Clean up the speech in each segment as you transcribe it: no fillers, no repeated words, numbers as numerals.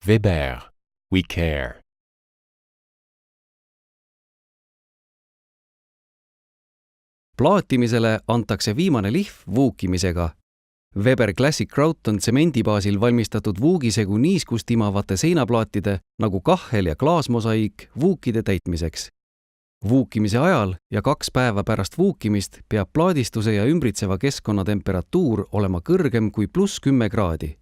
Weber, we care. Plaatimisele antakse viimane lihv vuukimisega. Weber Classic Grout on tsemendi baasil valmistatud vuugisegu niiskust imavate seinaplaatide nagu kahel ja klaasmosaiik vuukide täitmiseks. Vuukimise ajal ja 2 päeva pärast vuukimist peab plaadistuse ja ümbritseva keskkonna temperatuur olema kõrgem kui +10 kraadi.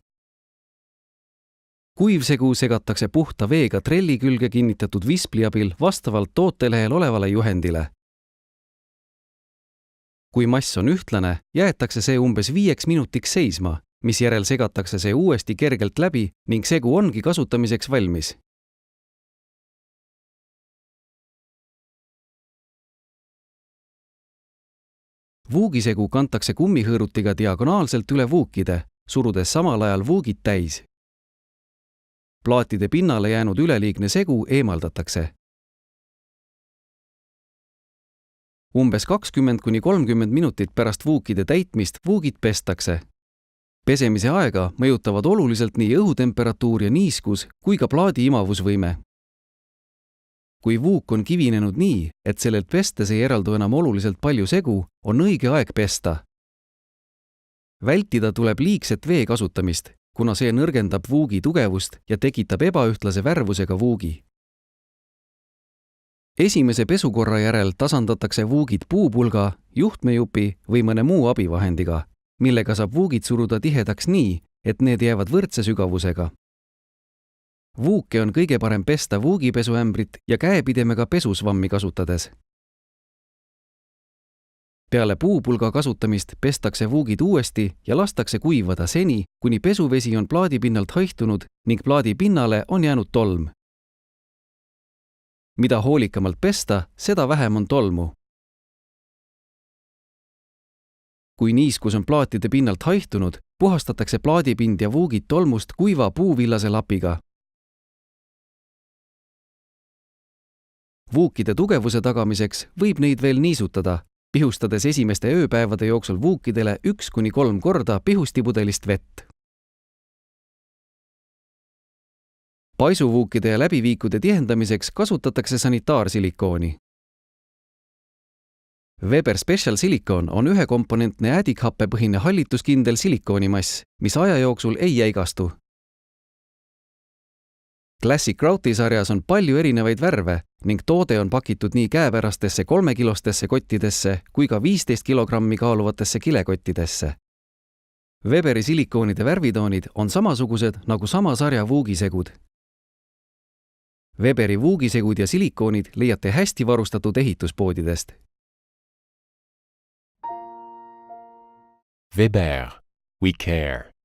Kuivsegu segatakse puhta veega trelli külge kinnitatud vispli abil vastavalt tootelehel olevale juhendile. Kui mass on ühtlane, jäetakse see umbes 5 minutiks seisma, mis järel segatakse see uuesti kergelt läbi ning segu ongi kasutamiseks valmis. Vuugisegu kantakse kummihõõrutiga diagonaalselt üle vuukide, surudes samal ajal vuugid täis. Plaatide pinnale jäänud üleliigne segu eemaldatakse. Umbes 20–30 minutit pärast vuukide täitmist vuugid pestakse. Pesemise aega mõjutavad oluliselt nii õhutemperatuur ja niiskus kui ka plaadi imavusvõime. Kui vuuk on kivinenud nii, et sellelt pestes ei eraldu enam oluliselt palju segu, on õige aeg pesta. Vältida tuleb liigset vee kasutamist, kuna see nõrgendab vuugi tugevust ja tekitab ebaühtlase värvusega vuugi. Esimese pesukorra järel tasandatakse vuugid puupulga, juhtmejupi või mõne muu abivahendiga, millega saab vuugid suruda tihedaks nii, et need jäävad võrdse sügavusega. Vuuke on kõige parem pesta vuugipesuämbrit ja käepidemega pesusvammi kasutades. Peale puupulga kasutamist pestakse vuugid uuesti ja lastakse kuivada seni, kuni pesuvesi on plaadi pinnalt haihtunud ning plaadi pinnale on jäänud tolm. Mida hoolikamalt pesta, seda vähem on tolmu. Kui niiskus on plaatide pinnalt haihtunud, puhastatakse plaadipind ja vuugid tolmust kuiva puuvillase lapiga. Vuukide tugevuse tagamiseks võib neid veel niisutada, pihustades esimeste ööpäevade jooksul vuukidele 1–3 korda pihustipudelist vett. Paisuvuukide ja läbiviikude tihendamiseks kasutatakse sanitaarsilikooni. Weber Special Silicone on ühekomponentne äädikhappepõhine hallituskindel silikoonimass, mis aja jooksul ei jäigastu. Classic Grouti sarjas on palju erinevaid värve ning toode on pakitud nii käepärastesse 3-kilostesse kottidesse kui ka 15 kilogrammi kaaluvatesse kilekottidesse. Weberi silikoonide värvitoonid on samasugused nagu sama sarja vuugisegud. Weberi vuugisegud ja silikoonid leiate hästi varustatud ehituspoodidest. Weber, we care.